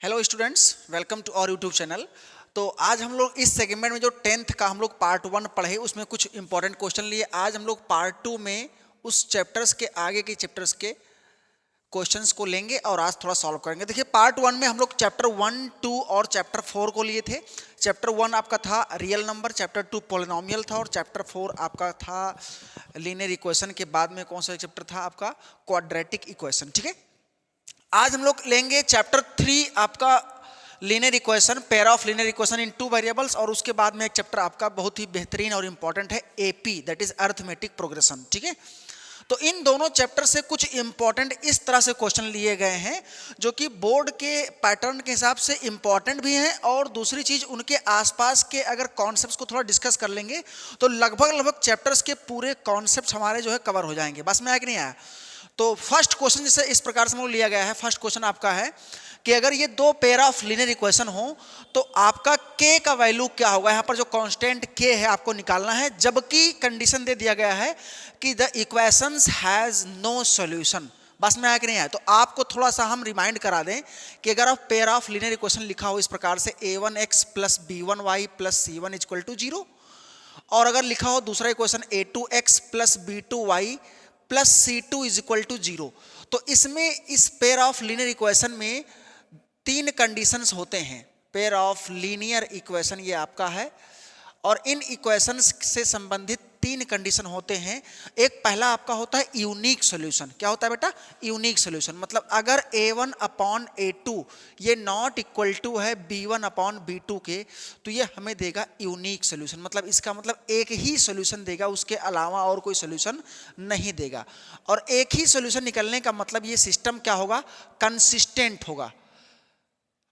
Hello students, welcome to our YouTube channel. तो आज हम लोग इस सेगमेंट में जो 10th का हम लोग पार्ट 1 पढ़े उसमें कुछ इंपॉर्टेंट क्वेश्चन लिए। आज हम लोग पार्ट 2 में उस चैप्टर्स के आगे के चैप्टर्स के क्वेश्चंस को लेंगे और आज थोड़ा सॉल्व करेंगे। देखिए, पार्ट 1 में हम लोग चैप्टर 1, 2 और चैप्टर 4 को लिए थे। चैप्टर 1 आपका था रियल नंबर, चैप्टर 2 पॉलिनोमियल था और चैप्टर 4 आपका था लीनियर इक्वेशन। के बाद में कौन सा चैप्टर था आपका? Quadratic equation. ठीक है, आज हम लोग लेंगे चैप्टर 3 आपका linear equation, pair of linear equation in 2 variables, और उसके बाद में एक चैप्टर आपका बहुत ही बेहतरीन और इंपॉर्टेंट है AP, that is arithmetic progression. ठीक है, तो इन दोनों चैप्टर से कुछ इंपॉर्टेंट इस तरह से क्वेश्चन लिए गए हैं जो कि बोर्ड के पैटर्न के हिसाब से इंपॉर्टेंट भी हैं, और दूसरी चीज उनके आसपास के अगर कॉन्सेप्ट्स को थोड़ा डिस्कस कर लेंगे तो लगभग चैप्टर्स के पूरे कॉन्सेप्ट्स हमारे जो है कवर हो जाएंगे। बस में आया कि नहीं आया? तो फर्स्ट क्वेश्चन जैसे इस प्रकार से लिया गया है। फर्स्ट क्वेश्चन आपका है कि अगर ये दो पेयर ऑफ लीनियर इक्वेशन हो तो आपका k का वैल्यू क्या होगा। यहाँ पर जो कांस्टेंट k है आपको निकालना है, जबकि कंडीशन दे दिया गया है कि the equations has no solution. बस में आया कि नहीं आया? तो आपको थोड़ा सा हम रिमाइंड करा दें कि अगर आप पेयर ऑफ लीनियर इक्वेशन लिखा हो इस प्रकार से a1x plus b1y plus c1 equal to 0, और अगर लिखा हो दूसरा equation a2x plus b2y plus c2 is equal to 0, तो इसमें इस पेयर ऑफ लीनियर इक्वेशन में 3 कंडीशंस होते हैं। पेयर ऑफ लीनियर इक्वेशन ये आपका है, और इन इक्वेशंस से संबंधित 3 कंडीशन होते हैं। एक पहला आपका होता है यूनिक सॉल्यूशन। क्या होता है बेटा? Unique solution. मतलब अगर a1 अपॉन a2 ये नॉट इक्वल टू है b1 अपॉन b2 के, तो ये हमें देगा यूनिक सॉल्यूशन। मतलब इसका मतलब एक ही सॉल्यूशन देगा, उसके अलावा और कोई सॉल्यूशन नहीं देगा। और एक ही सॉल्यूशन निकलने का मतलब ये सिस्टम क्या होगा? कंसिस्टेंट होगा।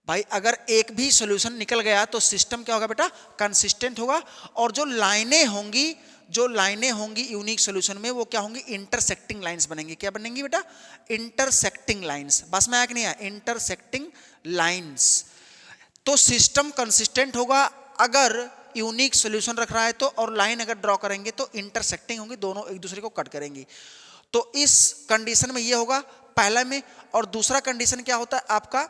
भाई अगर एक भी सॉल्यूशन निकल गया तो सिस्टम क्या होगा बेटा? कंसिस्टेंट होगा। और जो लाइनें होंगी यूनिक सॉल्यूशन में, वो क्या होंगी? इंटरसेक्टिंग लाइंस बनेंगी। क्या बनेंगी बेटा? Intersecting lines. बस में आया कि नहीं आया? Intersecting lines. तो सिस्टम कंसिस्टेंट होगा अगर यूनिक सॉल्यूशन रख रहा है तो, और लाइन अगर ड्रॉ करेंगे तो इंटरसेक्टिंग होंगी, दोनों एक दूसरे को कट करेंगी। तो इस कंडीशन में ये होगा पहला में। और दूसरा कंडीशन क्या होता है आपका?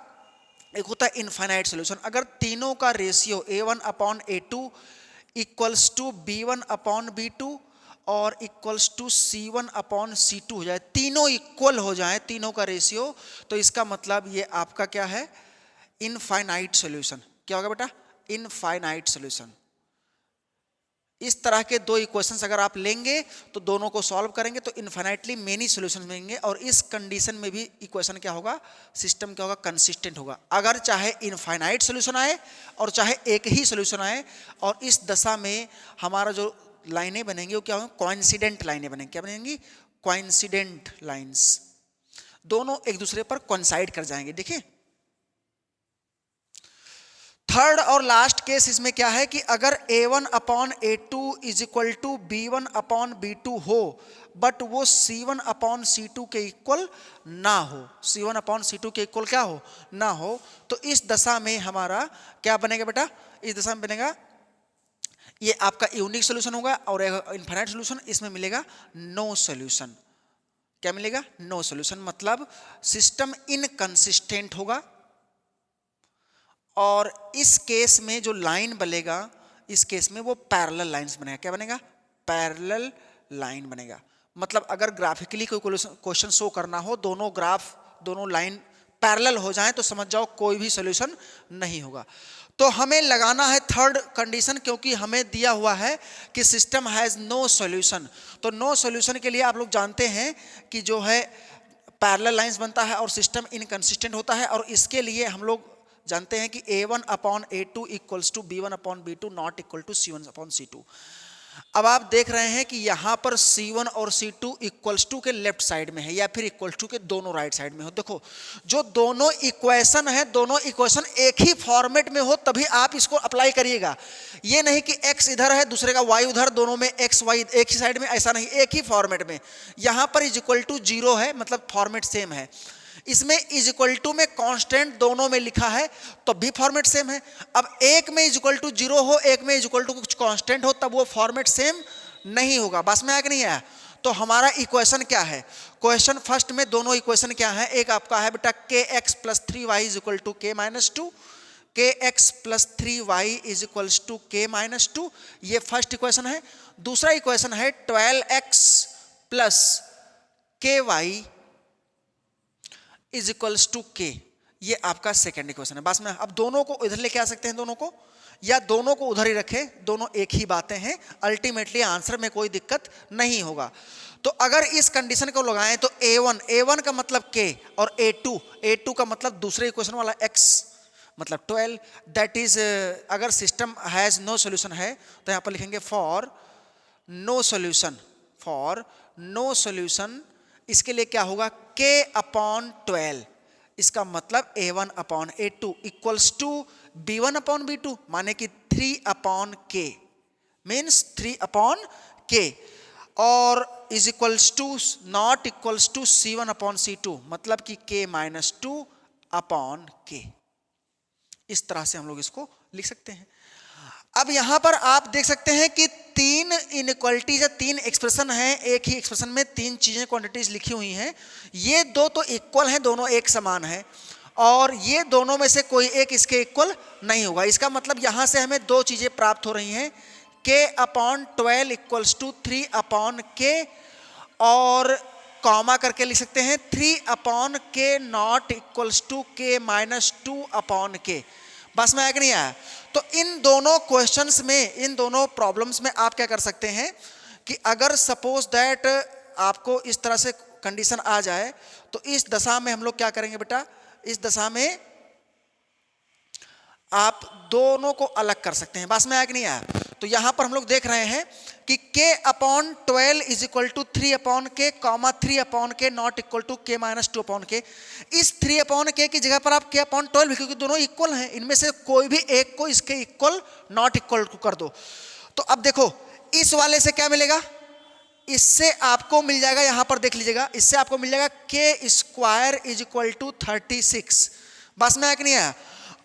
एक होता है इनफाइनाइट सॉल्यूशन। अगर तीनों का ratio a1 upon a2 equals to b1 upon b2 और equals to c1 upon c2 हो जाए, तीनों इक्वल हो जाए, तीनों का रेशियो, तो इसका मतलब ये आपका क्या है? Infinite solution. क्या होगा बेटा? Infinite solution. इस तरह के 2 इक्वेशंस अगर आप लेंगे तो दोनों को सॉल्व करेंगे तो इनफाइनाइटली मेनी सॉल्यूशंस मिलेंगे। और इस कंडीशन में भी इक्वेशन क्या होगा? सिस्टम क्या होगा? कंसिस्टेंट होगा। अगर चाहे इनफाइनाइट सॉल्यूशन आए और चाहे एक ही सॉल्यूशन आए, और इस दशा में हमारा जो लाइनें बनेंगी वो क्या होंगी? कोइंसिडेंट लाइनें बनेंगी। क्या बनेंगी? Coincident lines. दोनों एक दूसरे पर कोइंसाइड कर जाएंगे। देखिए, थर्ड और लास्ट केस इसमें क्या है कि अगर a1 upon a2 is equal to b1 upon b2 हो, बट वो c1 अपॉन c2 के इक्वल ना हो, c1 अपॉन c2 के इक्वल क्या हो? ना हो, तो इस दशा में हमारा क्या बनेगा बेटा? इस दशा में बनेगा ये आपका यूनिक सॉल्यूशन होगा, और इनफाइनाइट सॉल्यूशन इसमें मिलेगा नो सॉल्यूशन। क्या मिलेगा? No solution. मतलब सिस्टम इनकंसिस्टेंट होगा। और इस केस में जो लाइन बनेगा, इस केस में वो पैरेलल लाइंस बनेगा। क्या बनेगा? पैरेलल लाइन बनेगा। मतलब अगर ग्राफिकली कोई क्वेश्चन शो करना हो, दोनों ग्राफ, दोनों लाइन पैरेलल हो जाएं, तो समझ जाओ कोई भी सॉल्यूशन नहीं होगा। तो हमें लगाना है थर्ड कंडीशन, क्योंकि हमें दिया हुआ है कि सिस्टम हैज नो सॉल्यूशन। तो नो सॉल्यूशन के लिए आप लोग जानते हैं कि जो है पैरेलल लाइंस बनता है और सिस्टम इनकंसिस्टेंट होता है। और इसके लिए हम लोग जानते हैं कि a1 upon a2 equals to b1 upon b2 not equal to c1 upon c2। अब आप देख रहे हैं कि यहां पर c1 और c2 इक्वल्स टू के लेफ्ट साइड में है या फिर इक्वल्स टू के दोनों राइट साइड में हो। देखो, जो दोनों इक्वेशन है, दोनों इक्वेशन एक ही फॉर्मेट में हो तभी आप इसको अप्लाई करिएगा। ये नहीं कि x इधर है दूसरे का y उधर, दोनों में x y एक ही साइड में, ऐसा नहीं, एक ही फॉर्मेट में। यहां पर इज इक्वल टू 0 है, मतलब फॉर्मेट सेम है। इसमें इज इक्वल टू में कांस्टेंट दोनों में लिखा है तो भी फॉर्मेट सेम है। अब एक में इज इक्वल टू 0 हो, एक में इज इक्वल टू कुछ कांस्टेंट हो, तब वो फॉर्मेट सेम नहीं होगा। बस में आया कि नहीं आया? तो हमारा इक्वेशन क्या है? क्वेश्चन फर्स्ट में दोनों इक्वेशन क्या है? एक आपका है बेटा k x plus 3y is equal to k minus 2, k x plus 3y is equals to k minus 2, ये फर्स्ट इक्वेशन है। दूसरा इक्वेशन है 12x प्लस के वाई इज इक्वल्स टू के, ये आपका सेकेंड इक्वेशन है। बस में अब दोनों को इधर लेके आ सकते हैं, दोनों को, या दोनों को उधर ही रखें, दोनों एक ही बातें हैं, अल्टीमेटली आंसर में कोई दिक्कत नहीं होगा। तो अगर इस कंडीशन को लगाएं तो a1 का मतलब k और a2 का मतलब दूसरे इक्वेशन वाला x मतलब 12, दैट इज अगर सिस्टम हैज नो सॉल्यूशन है तो यहां पर लिखेंगे फॉर नो सॉल्यूशन, इसके लिए क्या होगा k अपॉन 12, इसका मतलब a1 upon a2 equals to b1 upon b2, माने कि 3 upon k means 3 upon k, और is equals to not equals to c1 upon c2, मतलब कि k माइनस 2 अपॉन k। इस तरह से हम लोग इसको लिख सकते हैं। अब यहां पर आप देख सकते हैं कि तीन इनइक्वालिटीज या तीन एक्सप्रेशन हैं, एक ही एक्सप्रेशन में तीन चीजें क्वांटिटीज लिखी हुई हैं। ये दो तो इक्वल हैं, दोनों एक समान हैं, और ये दोनों में से कोई एक इसके इक्वल नहीं होगा। इसका मतलब यहां से हमें दो चीजें प्राप्त हो रही हैं, k upon 12 equals to 3 upon k, और कॉमा करके लिख सकते हैं 3 upon k not equals to k minus 2 upon k। बस में आया कि नहीं आया? तो इन दोनों क्वेश्चंस में, इन दोनों प्रॉब्लम्स में आप क्या कर सकते हैं कि अगर सपोज दैट आपको इस तरह से कंडीशन आ जाए तो इस दशा में हम लोग क्या करेंगे बेटा, इस दशा में आप दोनों को अलग कर सकते हैं। बस में आया कि नहीं आया? तो यहां पर हम लोग देख रहे हैं कि k upon 12 is equal to 3 upon k comma 3 upon k not equal to k minus 2 upon k। इस 3 अपॉन k की जगह पर आप k अपॉन 12, क्योंकि दोनों इक्वल हैं, इनमें से कोई भी एक को इसके इक्वल नॉट इक्वल कर दो। तो अब देखो इस वाले से क्या मिलेगा, इससे आपको मिल जाएगा, यहां पर देख लीजिएगा, इससे आपको मिल जाएगा k square is equal to 36। बस में आया कि नहीं आया?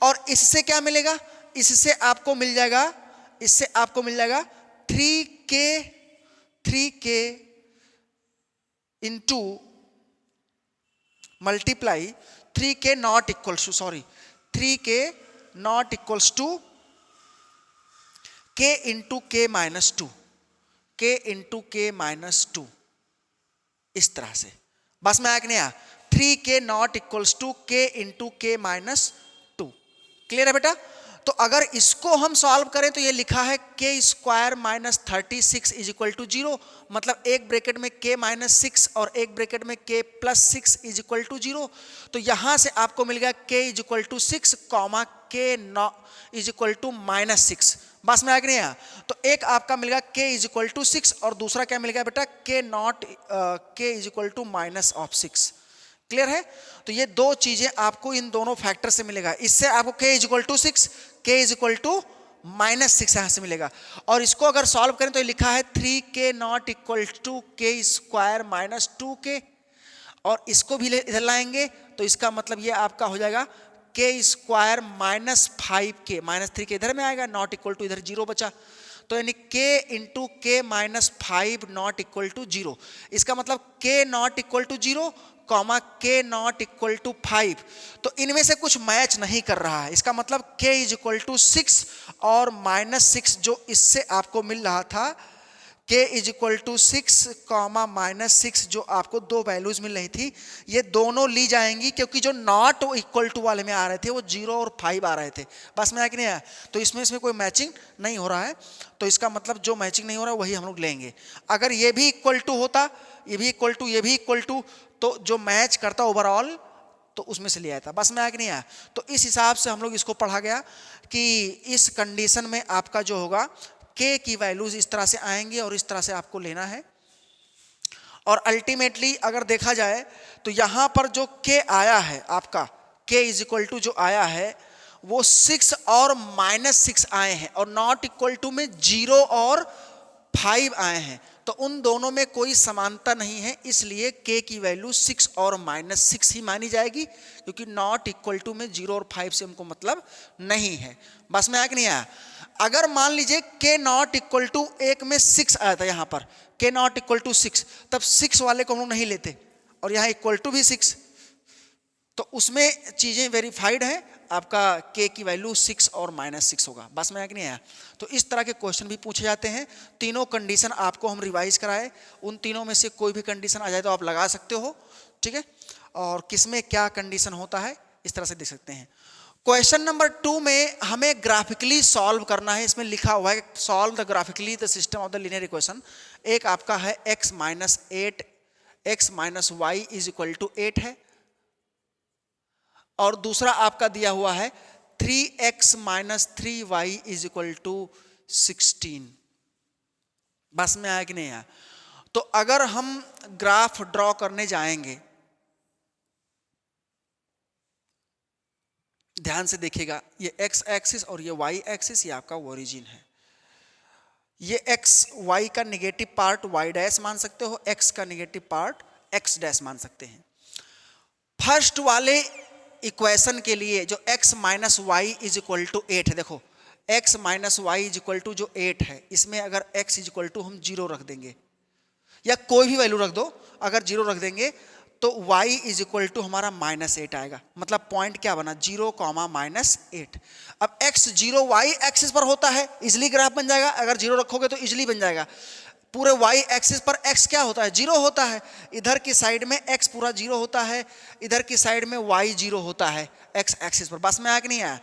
और इससे क्या मिलेगा, इससे आपको मिल जाएगा, इससे आपको मिल जाएगा 3k into multiply 3k not equals to, sorry 3k not equals to k into k minus 2, k into k minus 2, इस तरह से। बस में आया कि नहीं आया? 3k not equals to k into k minus 2। Clear है बेटा? तो अगर इसको हम सॉल्व करें तो ये लिखा है k square minus 36 is equal to 0, मतलब एक ब्रैकेट में k माइनस 6 और एक ब्रैकेट में k plus 6 is equal to 0। तो यहां से आपको मिल गया k is equal to 6 comma k is equal to minus 6। बस में आ गया नहीं? तो एक आपका मिल गया k इज इक्वल टू 6 और दूसरा क्या मिल गया बेटा, k is equal to minus of 6। Clear है? तो ये दो चीजें आपको इन दोनों फैक्टर से मिलेगा। इससे आपको k is equal to 6, k is equal to minus 6 यहां से मिलेगा, और इसको अगर सॉल्व करें तो ये लिखा है 3k not equal to k square minus 2k, और इसको भी इधर लाएंगे तो इसका मतलब ये आपका हो जाएगा k square minus 5k, minus 3k इधर में आएगा, नॉट इक्वल टू इधर 0 बचा, तो यानी k into k minus 5 not equal to 0। इसका मतलब k not equal to 0 comma k not equal to 5, तो इनमें से कुछ मैच नहीं कर रहा है। इसका मतलब k इज इक्वल टू 6 और माइनस 6 जो इससे आपको मिल रहा था, k is equal to 6 comma minus 6 जो आपको दो वैल्यूज मिल रही थी, ये दोनों ली जाएंगी, क्योंकि जो नॉट इक्वल टू वाले में आ रहे थे वो 0 और 5 आ रहे थे। बस में आया कि नहीं आया? तो इसमें कोई मैचिंग नहीं हो रहा है, तो इसका मतलब जो मैचिंग नहीं हो रहा है वही हम लोग लेंगे। अगर ये भी इक्वल टू होता, ये भी इक्वल टू, ये भी इक्वल टू, तो जो मैच करता ओवरऑल तो उसमें से लिया था। बस में आया कि नहीं आया? तो इस हिसाब से हम लोग इसको पढ़ा गया कि इस कंडीशन में आपका जो होगा k की वैल्यूज इस तरह से आएंगी और इस तरह से आपको लेना है, और अल्टीमेटली अगर देखा जाए तो यहां पर जो k आया है आपका, k इज इक्वल टू जो आया है वो 6 और माइनस 6 आए हैं, और नॉट इक्वल टू में 0 और 5 आए हैं। तो उन दोनों में कोई समानता नहीं है, इसलिए k की वैल्यू 6 और -6 ही मानी जाएगी, क्योंकि नॉट इक्वल टू में 0 और 5 से हमको मतलब नहीं है। बस में आया कि नहीं आया? अगर मान लीजिए k नॉट इक्वल टू, एक में 6 आया था यहाँ पर, k नॉट इक्वल टू 6, तब 6 वाले को हम लोग नहीं लेते और यहाँ इक्वल टू भी 6, तो उसमें चीजें वेरीफाइड हैं, आपका k की वैल्यू 6 और -6 होगा। बस में आया कि नहीं आया? तो इस तरह के क्वेश्चन भी पूछे जाते हैं। तीनों कंडीशन आपको हम रिवाइज कराए, उन तीनों में से कोई भी कंडीशन आ जाए तो आप लगा सकते हो, ठीक है। और किसमें क्या कंडीशन होता है इस तरह से देख सकते हैं। क्वेश्चन नंबर 2 में हमें ग्राफिकली सॉल्व करना है। इसमें लिखा हुआ है solve the graphically the system of the linear equation. एक आपका है x minus 8 x minus y is equal to 8 है, और दूसरा आपका दिया हुआ है 3x minus 3y is equal to 16। बस में आया कि नहीं आया? तो अगर हम ग्राफ ड्रॉ करने जाएंगे, ध्यान से देखिएगा, ये x एक्सिस और ये y एक्सिस, ये आपका ओरिजिन है। ये x y का निगेटिव पार्ट y डैश मान सकते हो, x का निगेटिव पार्ट x डैश मान सकते हैं। फर्स्ट वाले इक्वेशन के लिए जो x minus y is equal to 8 है, देखो x minus y is equal to जो 8 है, इसमें अगर x इज इक्वल टू हम 0 रख देंगे या कोई भी वैल्यू रख दो, अगर 0 रख देंगे तो y इज इक्वल टू हमारा -8 आएगा। मतलब पॉइंट क्या बना, 0, -8। अब x 0 y एक्सिस पर होता है, इजिली ग्राफ बन जाएगा। अगर 0 रखोगे तो इजिली बन जाएगा। पूरे y एक्सिस पर x क्या होता है, 0 होता है। इधर की साइड में x पूरा 0 होता है, इधर की साइड में y 0 होता है x एक्सिस पर। बस में आया कि नहीं आया?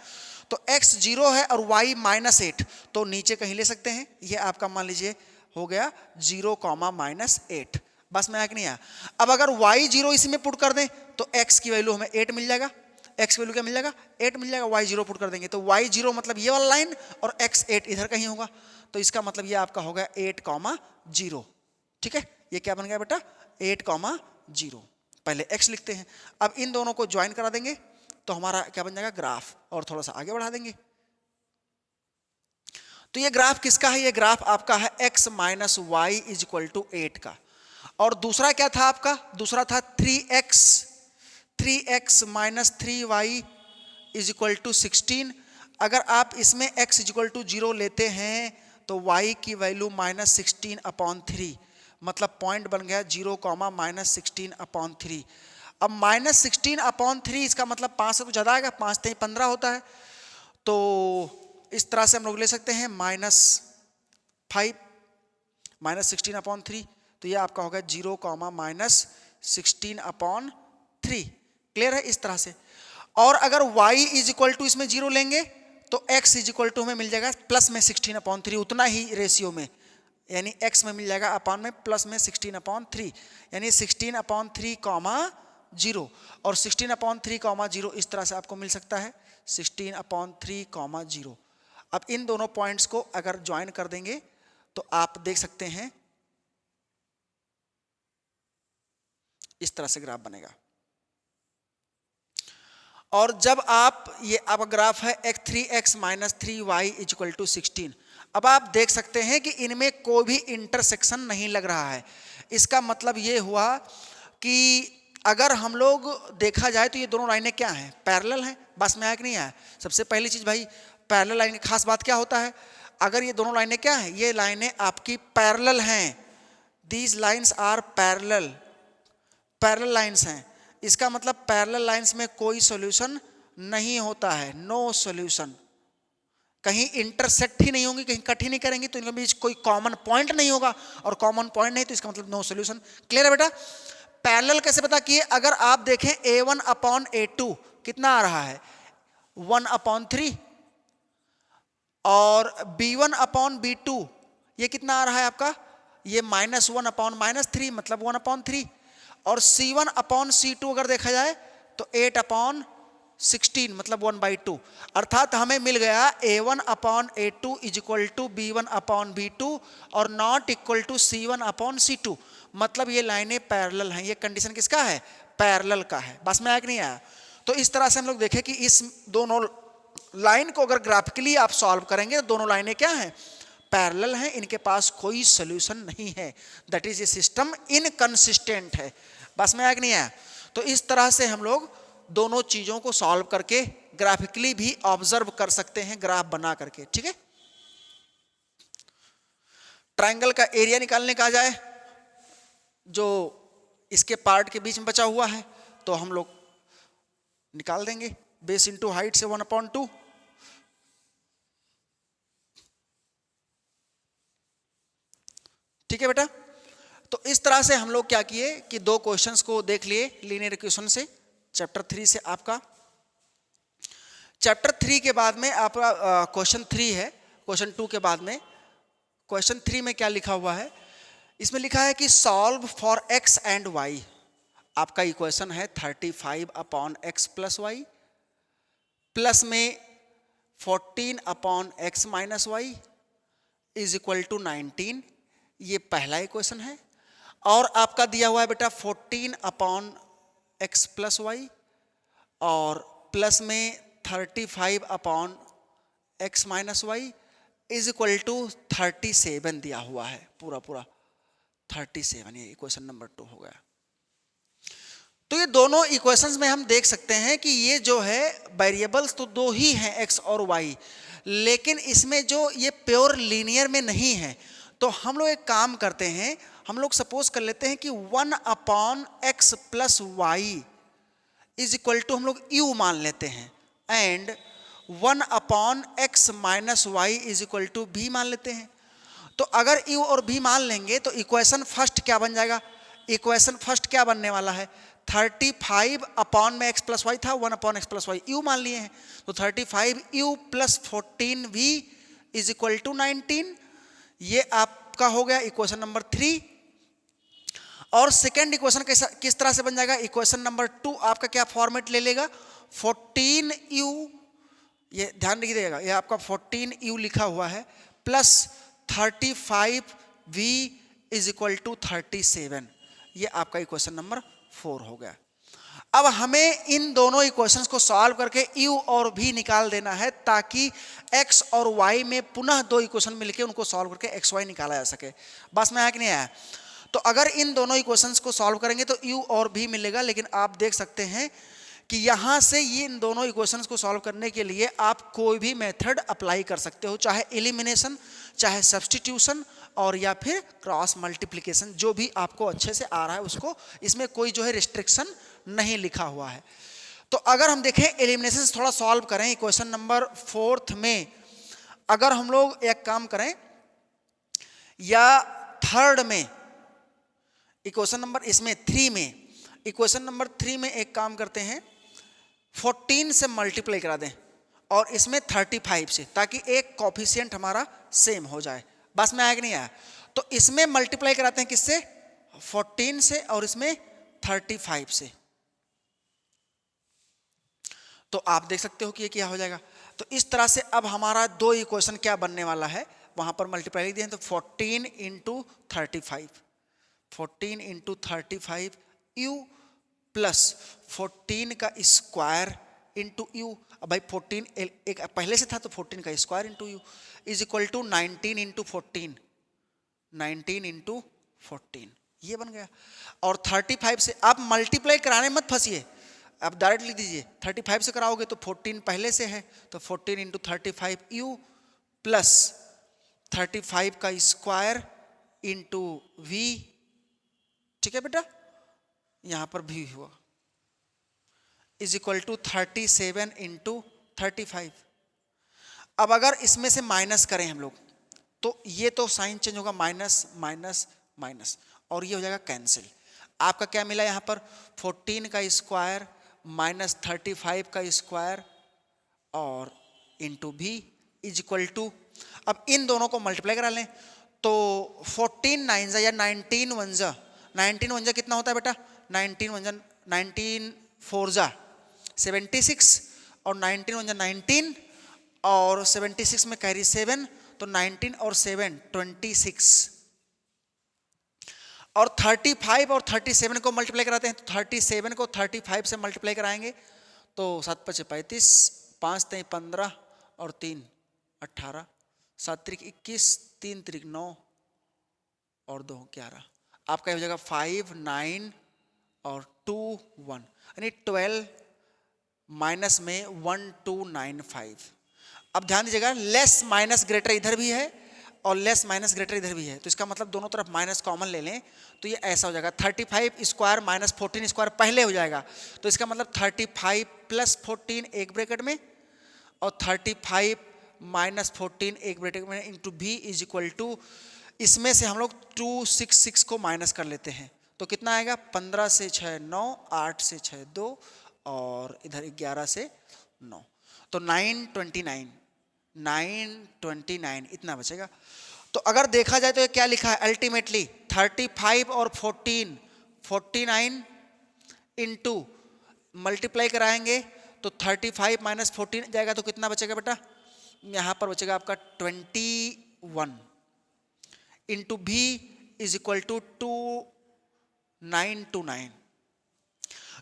तो x 0 है और y -8, तो नीचे कहीं ले सकते हैं। ये आपका मान लीजिए हो गया 0, -8। बस में आया कि नहीं आया? अब अगर y 0 इसी में पुट कर दें तो x की वैल्यू हमें 8 मिल जाएगा। x वैल्यू क्या मिल जाएगा, 8 मिल जाएगा। y 0 पुट कर देंगे तो y 0 मतलब ये वाला लाइन और x 8 इधर कहीं होगा, तो इसका मतलब ये आपका हो गया 8, 0। ठीक है, ये क्या बन गया बेटा, 8, 0। पहले x लिखते हैं, अब इन दोनों को ज्वाइन करा देंगे तो हमारा क्या बन जाएगा, ग्राफ। और थोड़ा सा आगे बढ़ा देंगे तो ये ग्राफ किसका है, ये ग्राफ आपका है x minus y is equal to 8 का। और दूसरा क्या था आपका, दूसरा था 3x minus 3y is equal to 16। अगर आप इसमें x इज इक्वल टू 0 लेते हैं तो y की वैल्यू -16/3, मतलब पॉइंट बन गया 0, -16/3। अब -16/3 इसका मतलब 5 से तो ज़्यादा आएगा, 5 से 15 होता है। तो इस तरह से हम लोग ले सकते हैं -5 -16/3, तो ये आपका होगा 0, -16/3। क्लियर है इस तरह से। और अगर y इज इक्वल टू इसमें 0 लेंगे तो x इज इक्वल टू हमें मिल जाएगा प्लस में 16/3, उतना ही रेशियो में, यानी x में मिल जाएगा अपॉन में प्लस में 16/3, यानी 16/3, 0 और 16/3, 0 इस तरह से आपको मिल सकता है 16/3, 0। अब इन दोनों पॉइंट्स को अगर ज्वाइन कर देंगे तो आप देख सकते हैं इस तरह से ग्राफ बनेगा। और जब आप, ये आपका ग्राफ है 3x minus 3y is equal to 16। अब आप देख सकते हैं कि इनमें कोई भी इंटरसेक्शन नहीं लग रहा है। इसका मतलब ये हुआ कि अगर हम लोग देखा जाए तो ये दोनों लाइनें क्या हैं, पैरेलल हैं। बस में आया कि नहीं आया? सबसे पहली चीज भाई, पैरेलल लाइन की खास बात क्या होता है, अगर ये दोनों लाइनें क्या हैं, ये लाइनें आपकी पैरेलल हैं, these lines are parallel, parallel lines हैं। इसका मतलब पैरेलल लाइन्स में कोई सॉल्यूशन नहीं होता है, नो सॉल्यूशन। कहीं इंटरसेक्ट ही नहीं होंगी, कहीं कट ही नहीं करेंगी, तो इनके बीच कोई कॉमन पॉइंट नहीं होगा, और कॉमन पॉइंट नहीं तो इसका मतलब नो सॉल्यूशन। क्लियर है बेटा? पैरेलल कैसे पता किए, अगर आप देखें a1/a2 कितना आ रहा है, 1/3, और b1/b2 ये कितना आ रहा है आपका, ये -1/-3 मतलब 1/3, और c1/c2 अगर देखा जाए तो 8/16 मतलब 1/2। अर्थात हमें मिल गया a1/a2 is equal to b1/b2 और नॉट इक्वल टू c1/c2, मतलब ये लाइनें पैरेलल हैं। ये कंडीशन किसका है, पैरेलल का है। बस में आया कि नहीं आया? तो इस तरह से हम लोग देखें कि इस दोनों लाइन को अगर ग्राफिकली आप सॉल्व करेंगे तो दोनों लाइनें क्या हैं, पैरेलल हैं, इनके पास कोई सोल्यूशन नहीं है, that is a system inconsistent है। बस में आया कि नहीं आया? तो इस तरह से हम लोग दोनों चीजों को सॉल्व करके ग्राफिकली भी ऑब्जर्व कर सकते हैं, ग्राफ बना करके। ठीक है, ट्रायंगल का एरिया निकालने का आ जाए, जो इसके पार्ट के बीच में बचा हुआ है, तो हम लोग निकाल देंगे, बेस इंटू हाइट से 1/2। ठीक है बेटा, तो इस तरह से हम लोग क्या किए कि दो क्वेश्चंस को देख लिए लीनियर इक्वेशन से, चैप्टर 3 से। आपका चैप्टर 3 के बाद में आपका क्वेश्चन 3 है, क्वेश्चन 2 के बाद में क्वेश्चन 3 में क्या लिखा हुआ है? इसमें लिखा है कि solve for x and y। आपका इक्वेशन है 35/x प्लस वाई, प्लस में 14/x minus y is equal to 19। ये पहला इक्वेशन है। और आपका दिया हुआ है बेटा 14/x प्लस वाई और प्लस में 35/x minus y is equal to 37 दिया हुआ है, पूरा 37। ये इक्वेशन नंबर 2 हो गया। तो ये दोनों इक्वेशंस में हम देख सकते हैं कि ये जो है वेरिएबल्स तो दो ही हैं, x और y, लेकिन इसमें जो ये प्योर लीनियर में नहीं है। तो हम लोग एक काम करते हैं, हम लोग सपोज कर लेते हैं कि 1/x plus y is equal to हम लोग u मान लेते हैं, and 1/x minus y is equal to b मान लेते हैं। तो अगर u और b मान लेंगे तो इक्वेशन फर्स्ट क्या बन जाएगा? इक्वेशन फर्स्ट क्या बनने वाला है? 35/x प्लस वाई था, 1/x प्लस वाई u मान लिए हैं, तो 35u plus 14v is equal to 19। ये आपका हो गया इक्वेशन नंबर 3। और सेकेंड इक्वेशन किस तरह से बन जाएगा? इक्वेशन नंबर 2 आपका क्या फॉर्मेट ले लेगा? 14u, ये ध्यान रखिएगा, ये आपका 14u लिखा हुआ है, plus 35v is equal to 37। ये आपका इक्वेशन नंबर 4 हो गया। अब हमें इन दोनों इक्वेशंस को सॉल्व करके u और v निकाल देना है, ताकि x और y में पुनः दो इक्वेशन मिलके उनको सॉल्व करके x y निकाला जा सके। बस में आया कि नहीं आया? तो अगर इन दोनों इक्वेशंस को सॉल्व करेंगे तो u और v मिलेगा, लेकिन आप देख सकते हैं कि यहां से ये इन दोनों इक्वेशंस को सॉल्व करने के लिए आप कोई भी मेथड अप्लाई कर सकते हो, चाहे एलिमिनेशन, चाहे सब्स्टिट्यूशन, और या फिर क्रॉस मल्टीप्लिकेशन, जो भी आपको अच्छे से आ रहा है उसको। इसमें कोई जो है रिस्ट्रिक्शन नहीं लिखा हुआ है। तो अगर हम देखें एलिमिनेशन से थोड़ा सॉल्व करें, इक्वेशन नंबर 4 में अगर हम लोग एक काम करें, या थर्ड में इक्वेशन नंबर इसमें 3 में, इक्वेशन नंबर 3 में एक काम करते हैं, 14 से मल्टीप्लाई करा दें और इसमें 35 से, ताकि एक कोफिशिएंट हमारा सेम हो जाए। बस में आया कि नहीं आया? तो इसमें मल्टीप्लाई कराते हैं किससे? 14 से, और इसमें 35 से। तो आप देख सकते हो कि ये क्या हो जाएगा। तो इस तरह से अब हमारा दो इक्वेशन क्या बनने वाला है, वहां पर मल्टीप्लाई लिख दिए, तो 14 इंटू 35, 14 इंटू 35 u प्लस 14 का स्क्वायर इंटू यू। अब भाई 14 एक पहले से था, तो 14 का square into u is equal to 19 into 14, 19 into 14, ये बन गया। और 35 से आप मल्टीप्लाई कराने मत फंसिए, आप डायरेक्ट लिख दीजिए। 35 से कराओगे तो 14 पहले से है, तो 14 इंटू 35 यू प्लस 35 का स्क्वायर इंटू वी। ठीक है बेटा, यहां पर भी हुआ, इज इक्वल टू 37 इंटू 35। अब अगर इसमें से माइनस करें हम लोग, तो ये तो साइन चेंज होगा, माइनस माइनस माइनस, और ये हो जाएगा कैंसिल। आपका क्या मिला यहां पर? 14 का स्क्वायर माइनस 35 का स्क्वायर और इंटू भी इज इक्वल टू, अब इन दोनों को मल्टीप्लाई करा लें, तो 14 9 या 19 1 जा, 19 1 जा कितना होता है बेटा? 19 1 जा 19 4 जा 76, और 19 1 जा 19, और 76 में कैरी 7, तो 19 और 7 26, और 35 और 37 को मल्टीप्लाई कराते हैं, तो 37 को 35 से मल्टीप्लाई कराएंगे, तो 7 5 35, 5 3 15 और 3 18, 7 त्रिक 21, 3 त्रिक 9 और 2 11, आपका हो जाएगा 5 9 और 2 1, यानी 12 माइनस में 1 2 9 5। अब ध्यान दीजिएगा, लेस माइनस ग्रेटर इधर भी है और लेस माइनस ग्रेटर इधर भी है, तो इसका मतलब दोनों तरफ माइनस कॉमन ले लें तो ये ऐसा हो जाएगा 35 स्क्वायर माइनस 14 स्क्वायर पहले हो जाएगा, तो इसका मतलब 35 प्लस 14 एक ब्रैकेट में और 35 माइनस 14 एक ब्रैकेट में इंटू भी इज इक्वल टू, इसमें से हम लोग 266 को माइनस कर लेते हैं तो कितना आएगा 15 से 6 9, 8 से 6 2 और इधर 11 से 9, तो 929 इतना बचेगा। तो अगर देखा जाए तो ये क्या लिखा है अल्टीमेटली 35 और 14 49 इंटू मल्टीप्लाई कराएंगे तो 35 माइनस 14 जाएगा तो कितना बचेगा बेटा, यहाँ पर बचेगा आपका 21 इंटू भी इज इक्वल टू 2929।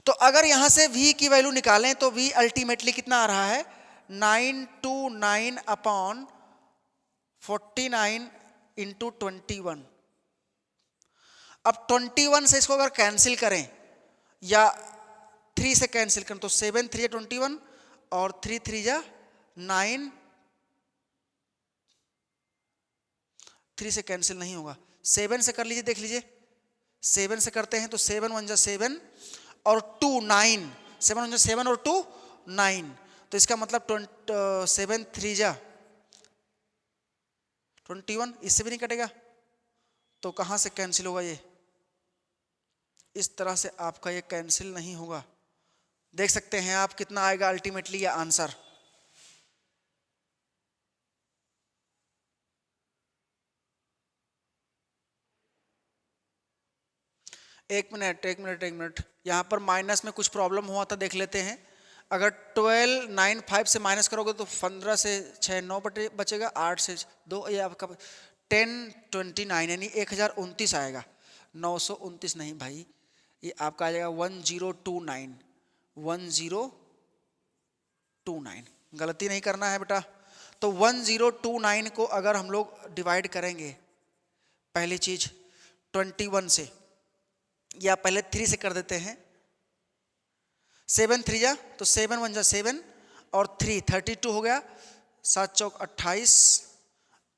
तो अगर यहां से v की वैल्यू निकालें तो v अल्टीमेटली कितना आ रहा है 929 अपॉन 49 इंटू 21। अब 21 से इसको अगर कैंसिल करें या 3 से कैंसिल करें तो 7 3 21 और 3 3 जा 9, 3 से कैंसिल नहीं होगा, 7 से कर लीजिए, देख लीजिए 7 से करते हैं तो 7 1 जा 7 और 2 9, 7 1 जा 7 और 2 9, तो इसका मतलब 7 3 जा 21, इससे भी नहीं कटेगा तो कहां से कैंसिल होगा, ये इस तरह से आपका ये कैंसिल नहीं होगा। देख सकते हैं आप कितना आएगा अल्टीमेटली ये आंसर। एक मिनट यहाँ पर माइनस में कुछ प्रॉब्लम हुआ था, देख लेते हैं। अगर 12 9 5 से माइनस करोगे तो 15 से 6 9 बचेगा, 8 से 2 ये आपका 1029 यानी 1029 आएगा, 929 नहीं भाई, ये आपका आ जाएगा 1029 1029, गलती नहीं करना है बेटा। तो 1029 को अगर हम लोग डिवाइड करेंगे पहली चीज 21 से या पहले 3 से कर देते हैं, 7 3 जा तो 7 1 जा 7 और 3 32 हो गया, 7 चौक 28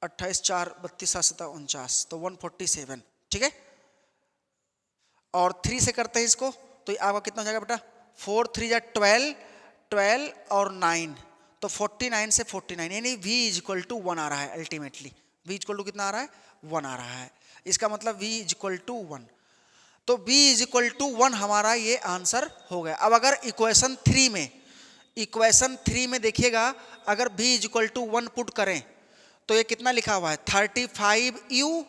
28 4 32 7 7 49 तो 147, ठीक है। और 3 से करते हैं इसको तो आपका कितना हो जाएगा बेटा 4 3 जा 12 12 और 9 तो 49 से 49 यानी v इज इक्वल टू 1 आ रहा है ultimately, v is equal to कितना आ रहा है 1 आ रहा है, इसका मतलब v इज इक्वल टू 1, तो v इज इक्वल टू 1 हमारा ये आंसर हो गया। अब अगर इक्वेशन 3 में देखिएगा अगर v is equal to 1 put करें तो ये कितना लिखा हुआ है 35u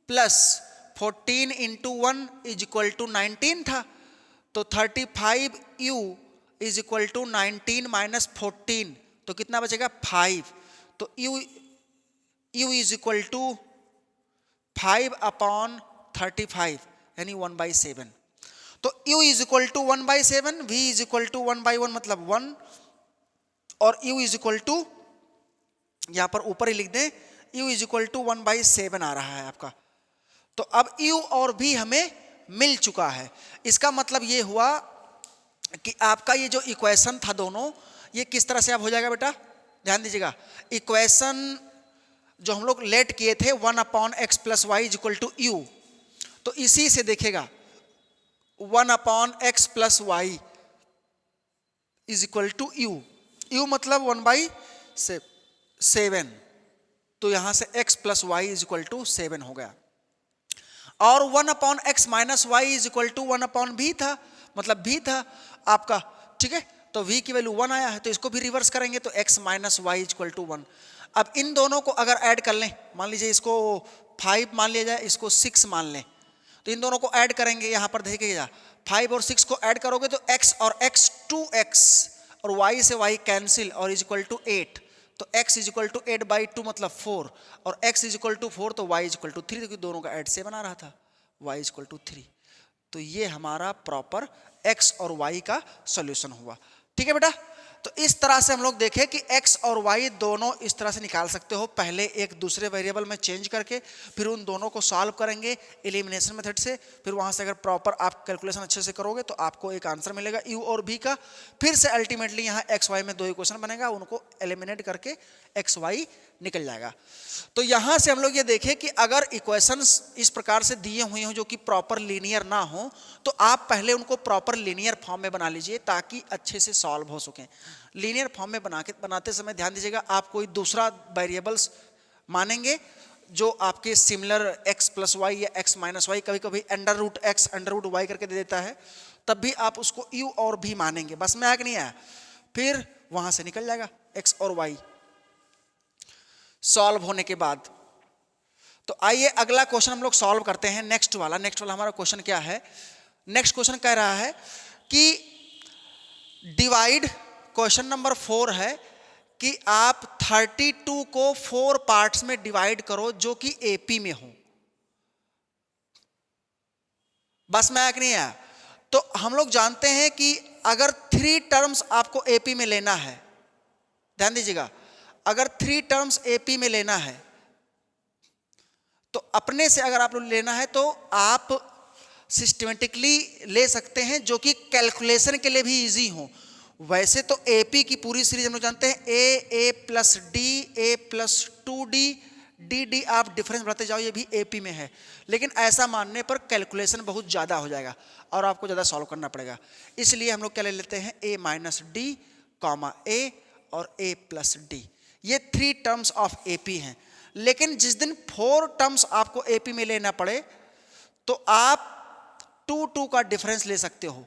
plus 14 into 1 is equal to 19 था, तो 35u is equal to 19 minus 14 तो कितना बचेगा 5, तो u is equal to 5 upon 35 यानी 1/7, तो u is equal to 1/7, v is equal to 1/1 मतलब 1 और u इज इक्वल टू यहां पर ऊपर ही लिख दें u इज इक्वल टू 1/7 आ रहा है आपका। तो अब u और v हमें मिल चुका है, इसका मतलब ये हुआ कि आपका ये जो इक्वेशन था दोनों ये किस तरह से अब हो जाएगा बेटा, ध्यान दीजिएगा। इक्वेशन जो हम लोग लेट किए थे 1/x plus y is equal to u, तो इसी से देखेगा 1/x plus y is equal to u, u मतलब 1/7, तो यहां से x plus y is equal to 7 हो गया, और 1/x minus y is equal to 1/v था, मतलब v था आपका, ठीक है। तो v की वैल्यू 1 आया है तो इसको भी रिवर्स करेंगे तो x minus y is equal to 1। अब इन दोनों को अगर ऐड कर लें, मान लीजिए इसको 5 मान लिया जाए, इसको 6 मान लें, तो इन दोनों को ऐड करेंगे, यहां पर देखिएगा 5 और 6 को ऐड करोगे तो x और x 2x और y से y कैंसिल और इज इक्वल टू 8, तो x इज इक्वल टू 8/2 मतलब 4 और x इज इक्वल टू 4 तो y इज इक्वल टू 3, क्योंकि दोनों का ऐड 7 आ रहा था, y इज इक्वल टू 3। तो ये हमारा प्रॉपर x और y का सॉल्यूशन हुआ, ठीक है बेटा। तो इस तरह से हम लोग देखें कि x और y दोनों इस तरह से निकाल सकते हो, पहले एक दूसरे वेरिएबल में चेंज करके, फिर उन दोनों को सॉल्व करेंगे एलिमिनेशन मेथड से, फिर वहां से अगर प्रॉपर आप कैलकुलेशन अच्छे से करोगे तो आपको एक आंसर मिलेगा u और v का, फिर से अल्टीमेटली यहाँ x y में दो इक्वेशन बनेगा, उनको एलिमिनेट करके x y निकल जाएगा। तो यहां से हम लोग ये देखें कि अगर इक्वेशंस इस प्रकार से दिए हुए हो जो कि प्रॉपर लीनियर ना हो, तो आप पहले उनको प्रॉपर लीनियर फॉर्म में बना लीजिए ताकि अच्छे से सॉल्व हो सकें। लीनियर फॉर्म में बनाते समय ध्यान दीजिएगा, आप कोई दूसरा वेरिएबल्स मानेंगे जो आपके सिमिलर x प्लस वाई या x माइनस वाई, कभी कभी under root x under root y करके दे देता है, तब भी आप उसको u और भी मानेंगे। बस में आया कि नहीं आया, फिर वहां से निकल जाएगा x और y सॉल्व होने के बाद। तो आइए अगला क्वेश्चन हम लोग सॉल्व करते हैं। नेक्स्ट वाला हमारा क्वेश्चन क्या है? नेक्स्ट क्वेश्चन कह रहा है कि डिवाइड, क्वेश्चन नंबर 4 है कि आप 32 को 4 पार्ट्स में डिवाइड करो जो कि एपी में हो। बस में आया कि नहीं आया? तो हम लोग जानते हैं कि अगर 3 टर्म्स आपको एपी में लेना है, ध्यान दीजिएगा, अगर 3 टर्म्स एपी में लेना है तो अपने से अगर आप लोग लेना है तो आप सिस्टमेटिकली ले सकते हैं जो कि कैलकुलेशन के लिए भी इजी हो। वैसे तो एपी की पूरी सीरीज हम लोग जानते हैं ए प्लस डी, ए प्लस 2d, डी आप डिफरेंस बढ़ाते जाओ, ये भी एपी में है, लेकिन ऐसा मानने पर कैलकुलेशन बहुत ज़्यादा हो जाएगा और आपको ज़्यादा सॉल्व करना पड़ेगा। इसलिए हम लोग क्या ले लेते हैं, ए माइनस डी कॉमा ए और ए प्लस डी, ये 3 टर्म्स ऑफ एपी हैं। लेकिन जिस दिन 4 टर्म्स आपको एपी में लेना पड़े तो आप 2 का डिफरेंस ले सकते हो।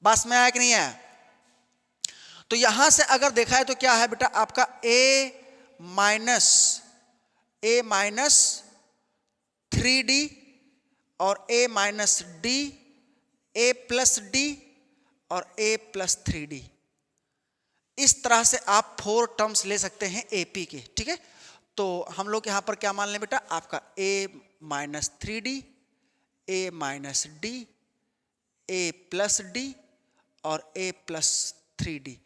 बस में आया कि नहीं आया? तो यहां से अगर देखा है तो क्या है बेटा, आपका ए माइनस 3d और a minus D, a plus D और a प्लस 3d, इस तरह से आप 4 टर्म्स ले सकते हैं एपी के। ठीक है, तो हम लोग यहां पर क्या मान लें बेटा, आपका a minus 3d, a minus D, a plus D और a प्लस 3d,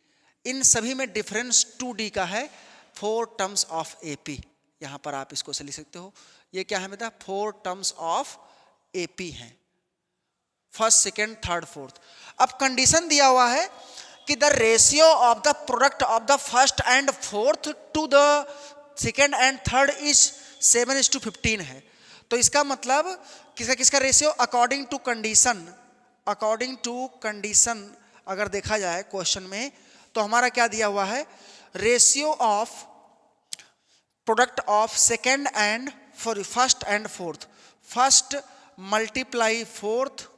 इन सभी में डिफरेंस 2d का है। 4 टर्म्स ऑफ एपी, यहां पर आप इसको से लिख सकते हो, ये क्या है बेटा, 4 टर्म्स ऑफ एपी हैं, फर्स्ट, सेकेंड, थर्ड, फोर्थ। अब कंडीशन दिया हुआ है कि the ratio of the product of the first and fourth to the second and third is 7:15 है। तो इसका मतलब किसका रेशियो, अकॉर्डिंग टू कंडीशन अगर देखा जाए क्वेश्चन में, तो हमारा क्या दिया हुआ है, ratio of product of second and for first and fourth, first multiply fourth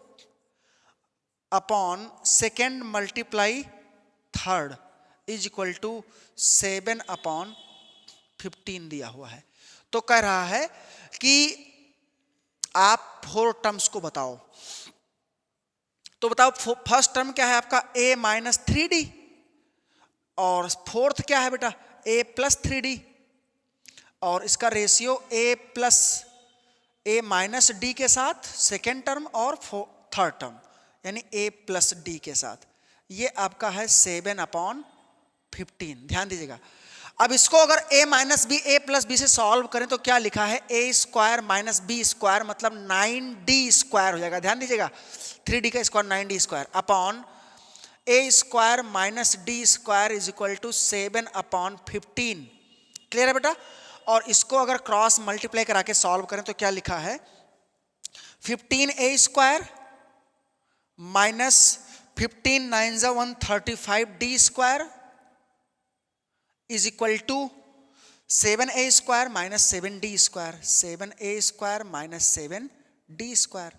upon second multiply third is equal to 7/15 दिया हुआ है। तो कह रहा है कि आप 4 टर्म्स को बताओ। तो बताओ फर्स्ट टर्म क्या है आपका, a माइनस 3d, और फोर्थ क्या है बेटा, a प्लस 3d, और इसका रेशियो a माइनस डी के साथ सेकेंड टर्म और थर्ड टर्म यानी a प्लस डी के साथ, ये आपका है 7/15। ध्यान दीजिएगा। अब इसको अगर a minus b, a plus b से सॉल्व करें तो क्या लिखा है, a square minus b square मतलब 9d स्क्वायर हो जाएगा। ध्यान दीजिएगा, 3d का square 9d square upon a square minus d square is equal to 7/15। Clear है बेटा? और इसको अगर क्रॉस मल्टीप्लाई करा के सॉल्व करें तो क्या लिखा है, 15a square minus 15 9 135d square is equal to 7a square minus 7d square, 7a square minus 7d square.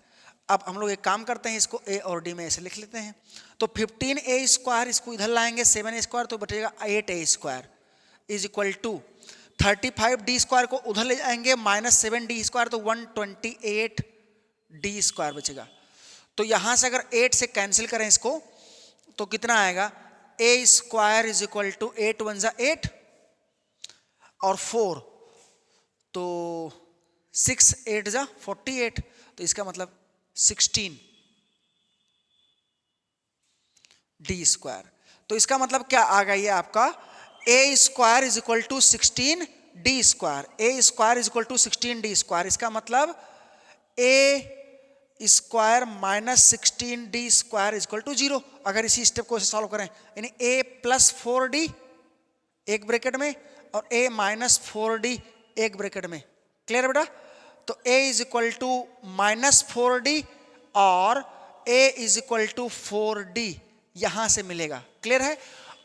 अब हम लोग एक काम करते हैं, इसको a और d में ऐसे लिख लेते हैं। तो 15a स्क्वायर इसको इधर लाएंगे 7a स्क्वायर तो बचेगा 8a square is equal to 35d square को उधर ले जाएंगे माइनस 7d स्क्वायर तो 128d स्क्वायर बचेगा। तो यहां से अगर 8 से कैंसिल करें इसको तो कितना आएगा, a square is equal to 8 1 जा 8 और 4 तो 6 8 जा 48, तो इसका मतलब 16d स्क्वायर। तो इसका मतलब क्या आ गया ये आपका a square is equal to 16 d square, a square is equal to 16 d square. इसका मतलब a square minus 16 d square is equal to 0। अगर इसी स्टेप को सॉल्व करें यानी ए प्लस 4d एक ब्रैकेट में और ए माइनस 4d एक ब्रैकेट में। क्लियर बेटा? तो a is equal to minus 4d और a is equal to 4d यहां से मिलेगा। क्लियर है?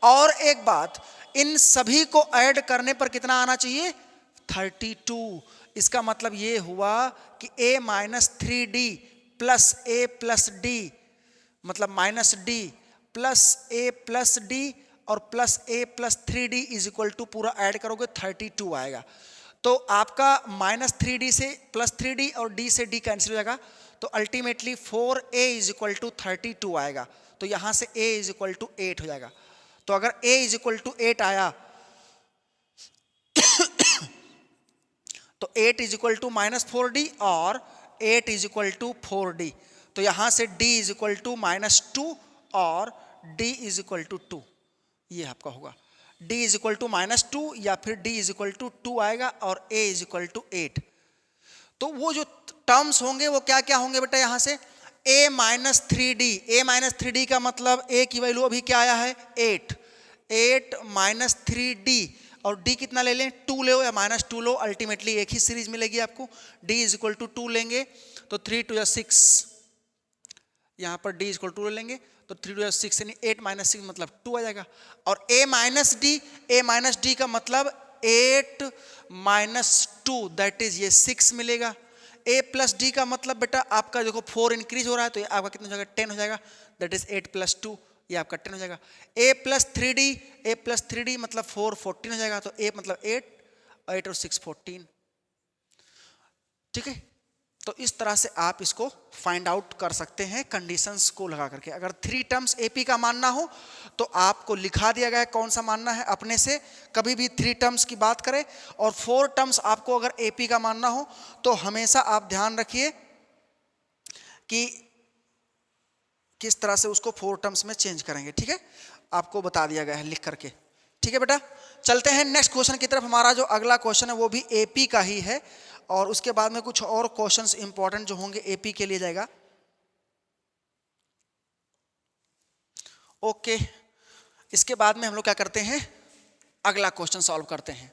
और एक बात, इन सभी को ऐड करने पर कितना आना चाहिए? 32। इसका मतलब ये हुआ कि a minus 3d plus a plus d मतलब minus d plus a plus d और plus a plus 3d is equal to पूरा ऐड करोगे 32 आएगा। तो आपका माइनस 3d से प्लस 3d और d से d कैंसिल हो जाएगा, तो ultimately 4a is equal to 32 आएगा। तो यहां से a इज इक्वल टू 8 हो जाएगा। तो अगर a इज इक्वल टू 8 आया तो 8 is equal to minus 4d और 8 इज इक्वल टू 4d। तो यहां से d is equal to minus 2 और d इज इक्वल टू 2, ये आपका होगा। d is equal to minus 2 या फिर d इज इक्वल टू 2 आएगा और a इज इक्वल टू 8। तो वो जो टर्म्स होंगे वो क्या क्या होंगे बेटा? यहां से a minus 3d, a minus 3d का मतलब a की वैल्यू अभी क्या आया है? 8 माइनस 3d और d कितना ले लें? 2 ले या माइनस 2 लो, अल्टीमेटली एक ही सीरीज मिलेगी आपको। d इज इक्वल टू 2 लेंगे तो 3 2 या 6, यहाँ पर d इज इक्वल टू लेंगे तो 3 2 या 6 यानी 8 माइनस 6 मतलब 2 आ जाएगा। और a माइनस d का मतलब 8 माइनस 2 दैट इज ये 6 मिलेगा। a प्लस d का मतलब बेटा आपका देखो 4 इंक्रीज हो रहा है तो ये आपका कितना हो जाएगा? 10 हो जाएगा, दैट इज 8 प्लस 2, ये आपका 10 हो जाएगा। a प्लस 3d मतलब 4 14 हो जाएगा, तो a मतलब 8 और 6 14। ठीक है, तो इस तरह से आप इसको फाइंड आउट कर सकते हैं कंडीशंस को लगा करके। अगर 3 टर्म्स AP का मानना हो तो आपको लिखा दिया गया है कौन सा मानना है अपने से, कभी भी 3 टर्म्स की बात करें। और 4 टर्म्स आपको अगर AP का मानना हो तो हमेशा आप ध्यान रखिए कि किस तरह से उसको 4 टर्म्स में चेंज करेंगे। ठीक है, आपको बता दिया गया है लिख करके। ठीक है बेटा, चलते हैं नेक्स्ट क्वेश्चन की तरफ। हमारा जो अगला क्वेश्चन है वो भी AP का ही है और उसके बाद में कुछ और क्वेश्चंस इंपॉर्टेंट जो होंगे AP के लिए जाएगा। ओके, इसके बाद में हम लोग क्या करते हैं? अगला क्वेश्चन सॉल्व करते हैं।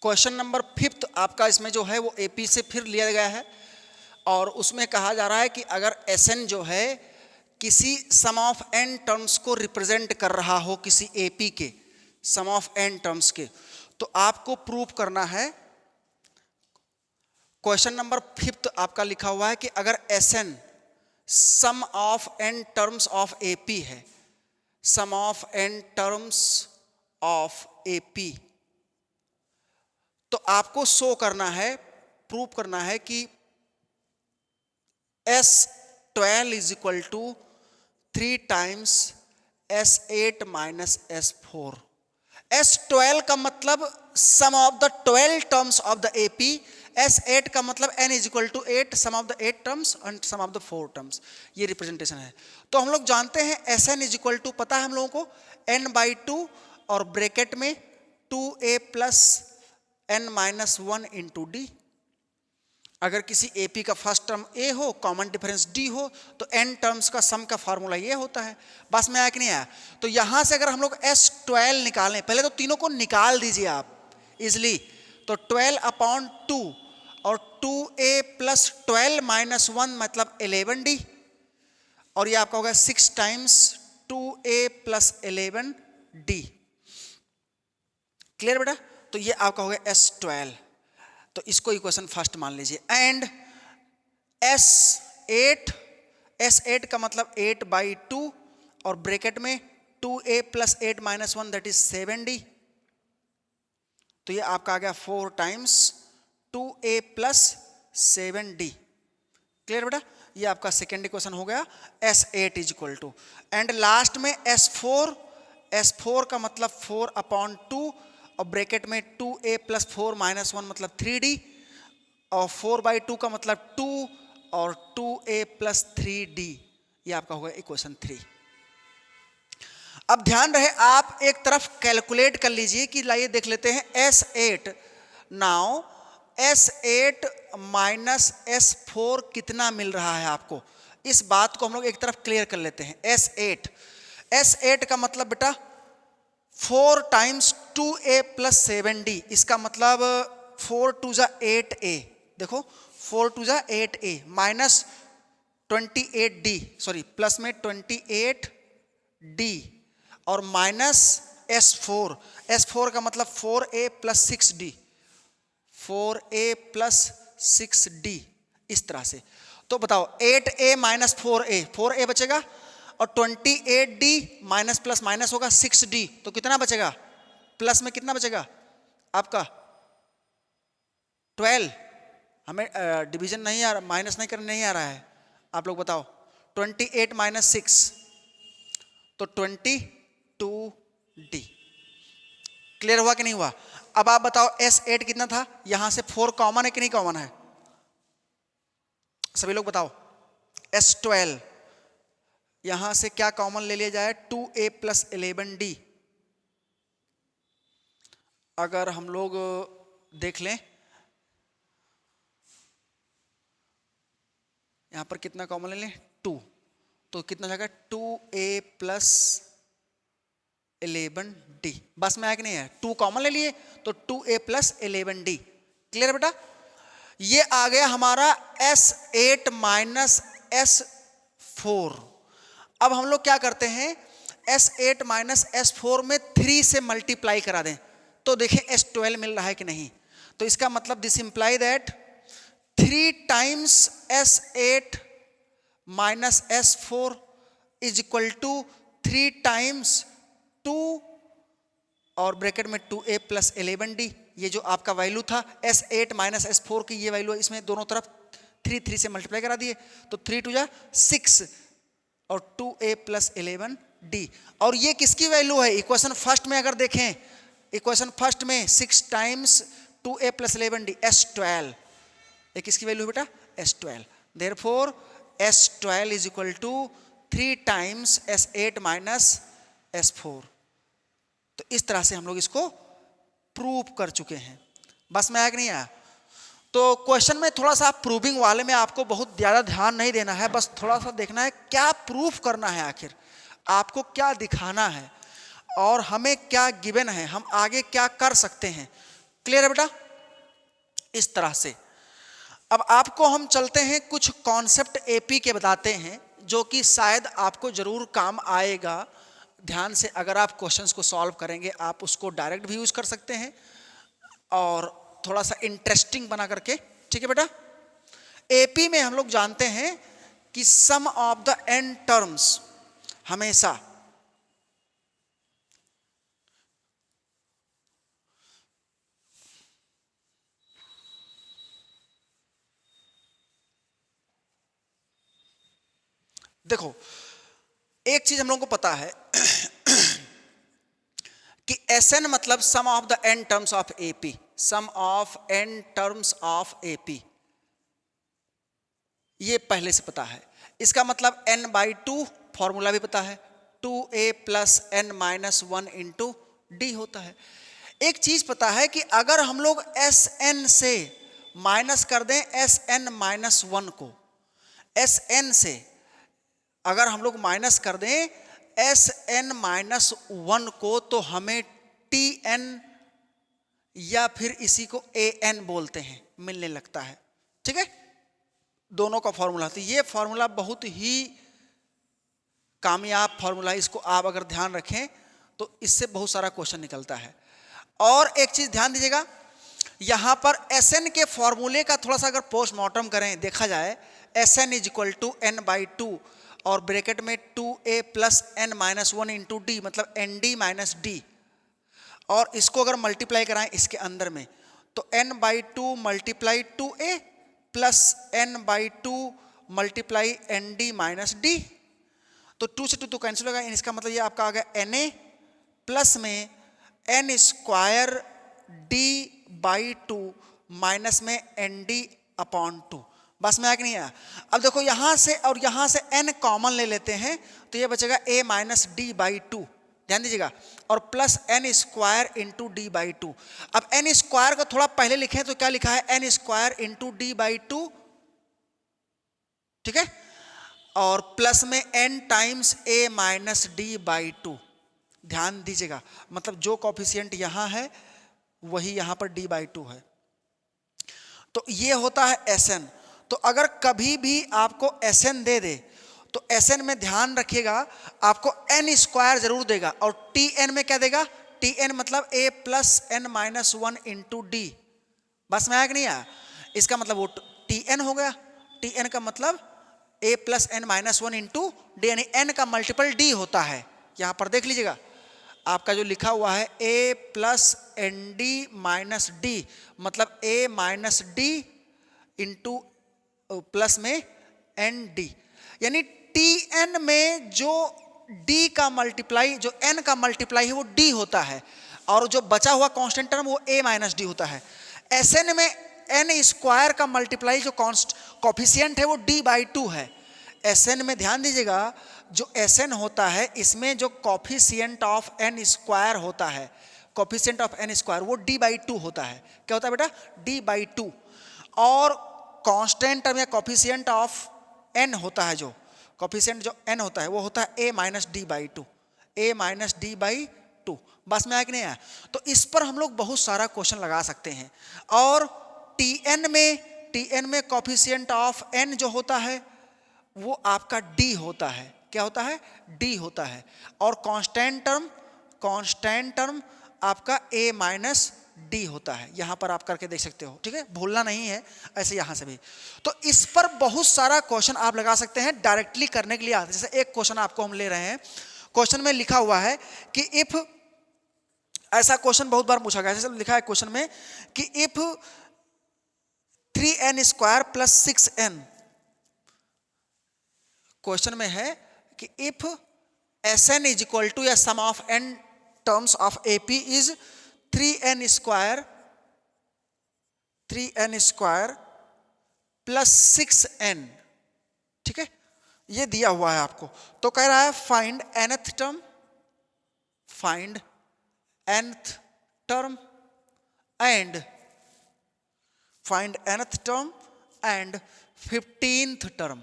क्वेश्चन नंबर 5 आपका इसमें जो है वो AP से फिर लिया गया है और उसमें कहा जा रहा है कि अगर Sn जो है किसी सम ऑफ n टर्म्स को रिप्रेजेंट कर रहा हो, किसी AP के सम ऑफ n टर्म्स के, तो आपको प्रूव करना है। क्वेश्चन नंबर 5 आपका लिखा हुआ है कि अगर Sn sum of n terms of AP है, sum of n terms of AP, तो आपको शो करना है, प्रूव करना है कि S12 is equal to 3 times S8 minus S4। S12 का मतलब sum of the 12 terms of the AP, S8 का मतलब n is equal to 8 sum of the 8 terms and sum of the 4 terms. ये representation है। तो हम लोग जानते हैं Sn इज इक्वल टू, पता है हम लोगों को, n/2 और ब्रैकेट में 2a plus n minus 1 into D. अगर किसी AP का फर्स्ट टर्म A हो, कॉमन डिफरेंस D हो, तो n टर्म्स का सम का फार्मूला ये होता है। बस में आया कि नहीं आया? तो यहां से अगर हम लोग S12 निकालें, पहले तो तीनों को निकाल दीजिए आप इजिली, तो 12 अपॉन 2 और 2a प्लस 12 माइनस 1 मतलब 11d, और ये आपका होगा 6 times 2a plus 11d। Clear बेटा? तो ये आपका होगा S12, तो इसको इक्वेशन फर्स्ट मान लीजिए। एंड S8 का मतलब 8/2 और ब्रैकेट में 2a plus 8 minus 1 that is 7d, तो ये आपका आ गया 4 times 2a plus 7d। Clear बेटा? ये आपका सेकेंड इक्वेशन हो गया S8 is equal to, and last में S4 का मतलब 4 अपॉन 2 और ब्रैकेट में 2a प्लस 4 माइनस 1 मतलब 3d, और 4/2 का मतलब 2 और 2a प्लस 3d, ये आपका होगा इक्वेशन 3। अब ध्यान रहे आप एक तरफ कैलकुलेट कर लीजिए कि लाइए देख लेते हैं S8। Now S8 minus S4 कितना मिल रहा है आपको, इस बात को हम लोग एक तरफ क्लियर कर लेते हैं। S8 का मतलब बेटा 4 टाइम्स 2a प्लस 7d, इसका मतलब 4 2 जा 8a, देखो 4 2 जा 8a minus 28d, sorry plus में 28d और माइनस S4 का मतलब 4a plus 6d, 4a plus 6d, इस तरह से। तो बताओ 8a माइनस 4a बचेगा और 28d माइनस प्लस माइनस होगा 6d, तो कितना बचेगा, प्लस में कितना बचेगा आपका 12। हमें डिवीजन नहीं आ रहा, माइनस नहीं करने नहीं आ रहा है, आप लोग बताओ 28 माइनस 6 तो 22d। क्लियर हुआ कि नहीं हुआ? अब आप बताओ S8 कितना था, यहां से 4 कॉमन है कि नहीं कॉमन है, सभी लोग बताओ। S12 यहां से क्या कॉमन ले लिया जाए, 2a प्लस 11d। अगर हम लोग देख लें यहां पर कितना कॉमन ले लें 2, तो कितना जाएगा 2a प्लस 11d, बस में आया कि नहीं है, 2 कॉमन ले लिए तो 2a प्लस 11d। क्लियर बेटा? ये आ गया हमारा S8 माइनस S4। अब हम लोग क्या करते हैं, S8 माइनस S4 में 3 से मल्टीप्लाई करा दें तो देखें S12 मिल रहा है कि नहीं। तो इसका मतलब this imply that 3 times S8 minus S4 is equal to 3 times 2 और ब्रैकेट में 2a प्लस 11d। ये जो आपका वैल्यू था S8 माइनस S4 की ये वैल्यू, इसमें दोनों तरफ 3 से मल्टीप्लाई करा दिए तो 3 2 जा 6 और 2a प्लस 11d। और ये किसकी वैल्यू है, इक्वेशन फर्स्ट में अगर देखें, इक्वेशन फर्स्ट में 6 times 2a plus 11d S12, ये किसकी वैल्यू है बेटा, S12। Therefore S12 is equal to 3 times S8 minus S4। तो इस तरह से हम लोग इसको प्रूव कर चुके हैं। बस में आया कि नहीं आया? तो क्वेश्चन में थोड़ा सा प्रूविंग वाले में आपको बहुत ज़्यादा ध्यान नहीं देना है, बस थोड़ा सा देखना है क्या प्रूफ करना है, आखिर आपको क्या दिखाना है और हमें क्या गिवन है, हम आगे क्या कर सकते हैं। क्लियर है बेटा? इस तरह से अब आपको हम चलते हैं कुछ कॉन्सेप्ट एपी के बताते हैं जो कि शायद आपको जरूर काम आएगा। ध्यान से अगर आप क्वेश्चंस को सॉल्व करेंगे आप उसको डायरेक्ट भी यूज कर सकते हैं और थोड़ा सा इंटरेस्टिंग बना करके। ठीक है बेटा? एपी में हम लोग जानते हैं कि सम ऑफ द एन टर्म्स हमेशा देखो एक चीज हम लोगों को पता है कि Sn मतलब sum of the n terms of AP, sum of n terms of AP, ये पहले से पता है। इसका मतलब n/2 फॉर्मूला भी पता है, 2a plus n minus 1 into D होता है। एक चीज पता है कि अगर हम लोग Sn से माइनस कर दें Sn माइनस 1 को, Sn से अगर हम लोग माइनस कर दें Sn माइनस 1 को तो हमें Tn या फिर इसी को An बोलते हैं, मिलने लगता है। ठीक है? दोनों का फॉर्मूला, तो ये फॉर्मूला बहुत ही कामयाब फॉर्मूला है, इसको आप अगर ध्यान रखें तो इससे बहुत सारा क्वेश्चन निकलता है। और एक चीज ध्यान दीजिएगा, यहां पर Sn के फॉर्मूले का थोड़ा सा अगर पोस्टमार्टम करें, देखा जाए Sn is equal to n/2 और ब्रैकेट में 2a plus n minus 1 into D मतलब nd माइनस डी, और इसको अगर मल्टीप्लाई कराएं इसके अंदर में तो n/2 multiply 2a plus n/2 multiply nd minus D, तो 2 से 2 तो कैंसिल होगा, इसका मतलब ये आपका आ गया na प्लस में n square d by two minus में एन डी अपॉन टू। बस में आया कि नहीं आया? अब देखो यहां से और यहां से n कॉमन ले लेते हैं तो ये बचेगा a minus d by two, ध्यान दीजिएगा, और plus n square into d by two. अब एन स्क्वायर को थोड़ा पहले लिखे तो क्या लिखा है? N square into d by two, ठीक है, और प्लस में n times a minus d by two. ध्यान दीजिएगा, मतलब जो कॉफिशिएंट यहां है वही यहां पर d बाई टू है, तो ये होता है Sn। तो अगर कभी भी आपको Sn दे दे तो Sn में ध्यान रखिएगा आपको n स्क्वायर जरूर देगा, और Tn में क्या देगा? Tn मतलब a plus n minus one into d. बस में आया कि नहीं आया? इसका मतलब वो Tn हो गया। Tn का मतलब a plus n minus one into d, यानी n का मल्टीपल d होता है। यहां पर देख लीजिएगा आपका जो लिखा हुआ है a plus n d minus d, मतलब a minus d into plus में एन डी, यानी Tn में जो d का मल्टीप्लाई, जो n का मल्टीप्लाई है वो d होता है, और जो बचा हुआ कांस्टेंट टर्म वो a माइनस डी होता है। Sn में n स्क्वायर का मल्टीप्लाई जो कॉफिशिएंट है वो d बाई टू है। Sn में ध्यान दीजिएगा, जो Sn होता है इसमें जो कॉफिशिएंट ऑफ n स्क्वायर होता है, कॉफिशिएंट ऑफ n स्क्वायर वो d बाई टू होता है। क्या होता है बेटा? d by two. और कांस्टेंट टर्म या कॉफिशिएंट ऑफ n होता है, जो कॉफिशिएंट जो n होता है वो होता है a minus d by to, a minus d by to. बस में आया कि नहीं आया? तो इस पर हम लोग बहुत सारा क्वेश्चन लगा सकते हैं। और Tn में कॉफिशिएंट ऑफ n जो होता है वो आपका d होता है। क्या होता है? d होता है। और कांस्टेंट टर्म आपका a माइनस डी होता है। यहां पर आप करके देख सकते हो, ठीक है, भूलना नहीं है। ऐसे यहां से भी, तो इस पर बहुत सारा क्वेश्चन आप लगा सकते हैं डायरेक्टली करने के लिए आते हैं। जैसे एक क्वेश्चन आपको हम ले रहे हैं, क्वेश्चन में लिखा हुआ है कि इफ, ऐसा क्वेश्चन बहुत बार पूछा गया, जैसे लिखा है क्वेश्चन में कि if 3n square plus 6n, question में है कि if Sn is equal to या sum of n terms of AP is 3n square plus 6n, ठीक है, ये दिया हुआ है आपको। तो कह रहा है find nth term and 15th term,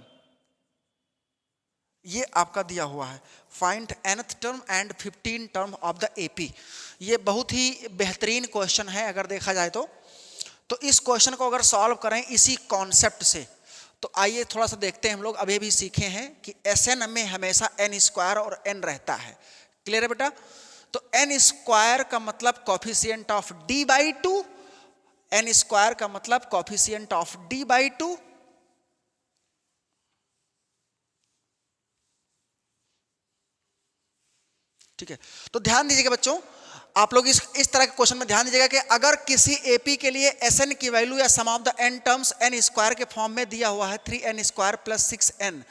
ये आपका दिया हुआ है। Find nth term and 15 term of the AP। ये बहुत ही बेहतरीन क्वेश्चन है अगर देखा जाए तो इस क्वेश्चन को अगर सॉल्व करें इसी कॉन्सेप्ट से, तो आइए थोड़ा सा देखते हैं। हम लोग अभी भी सीखे हैं कि Sn में हमेशा n स्क्वायर और n रहता है। क्लियर है बेटा? तो n स्क्वायर का मतलब coefficient of d by two, n square का मतलब coefficient of d by two, ठीक है। तो ध्यान दीजिएगा बच्चों, आप लोग इस तरह के क्वेश्चन में ध्यान दीजिएगा कि अगर किसी AP के लिए Sn की वैल्यू या sum of the n terms n square के फॉर्म में दिया हुआ है 3n स्क्वायर प्लस 6n,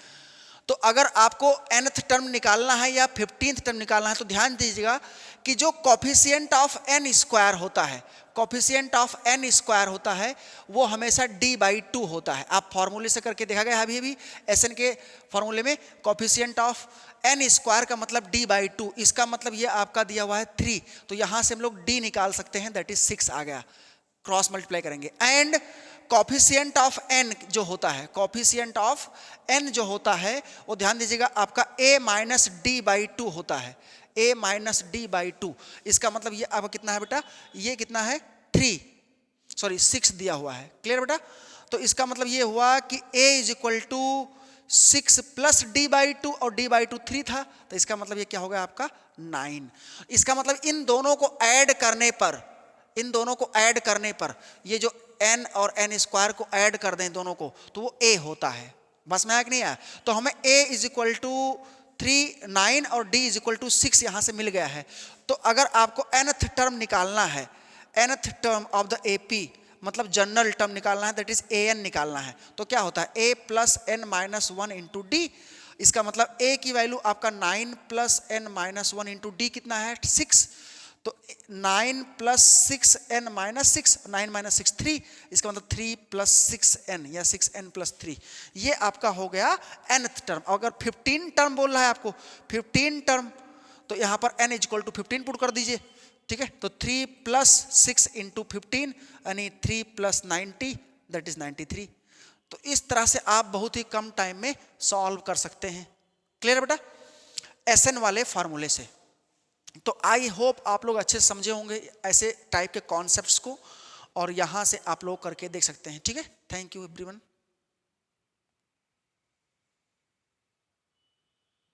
तो अगर आपको nth टर्म निकालना है या 15th टर्म निकालना है तो ध्यान दीजिएगा कि जो कॉफिशिएंट ऑफ n स्क्वायर होता है, कॉफिशिएंट ऑफ n स्क्वायर होता है वो हमेशा d बाई टू होता है। आप फॉर्मूले से करके देखा गया अभी अभी Sn के फॉर्मूले में कॉफिशिएंट ऑफ n स्क्वायर का मतलब d बाई टू, इसका मतलब ये आपका दिया हुआ है 3, तो यहां से हम लोग d निकाल सकते हैं, दैट इज 6 आ गया। क्रॉस मल्टीप्लाई करेंगे। एंड कॉफिशिएंट ऑफ n जो होता है, कॉफिशिएंट ऑफ n जो होता है वो ध्यान दीजिएगा आपका a minus d by to होता है, a minus d by to. इसका मतलब ये आपका कितना है बेटा? ये कितना है? 6 दिया हुआ है। क्लियर बेटा? तो इसका मतलब ये हुआ कि a is equal to 6 plus d by two, और डी बाई टू 3 था, तो इसका मतलब ये क्या हो गया आपका? 9। इसका मतलब इन दोनों को ऐड करने पर ये जो n और n स्क्वायर को ऐड कर दें दोनों को, तो वो a होता है। बस में आया कि नहीं आया? तो हमें a इज इक्वल टू 3 9 और d इज इक्वल टू 6 यहां से मिल गया है। तो अगर आपको nth टर्म निकालना है, nth term of the AP मतलब जनरल टर्म निकालना है, दैट इज an निकालना है, तो क्या होता है? a plus n minus one into D. इसका मतलब a की वैल्यू आपका 9 plus n minus one into D कितना है? 6। तो 9 प्लस 6n माइनस 6, 9 माइनस 6 3, इसका मतलब 3 प्लस 6n या 6n प्लस 3, ये आपका हो गया nth टर्म। अगर 15 टर्म बोल रहा है आपको, 15 टर्म, तो यहाँ पर n इक्वल टू 15 पुट कर दीजिए, ठीक है। तो 3 प्लस 6 इंटू 15 यानी 3 प्लस 90 दैट इज 93। तो इस तरह से आप बहुत ही कम टाइम में सॉल्व कर सकते हैं। क्लियर बेटा, SN वाले फार्मूले से। तो आई होप आप लोग अच्छे से समझे होंगे ऐसे टाइप के कॉन्सेप्ट्स को, और यहाँ से आप लोग करके देख सकते हैं, ठीक है। Thank you everyone.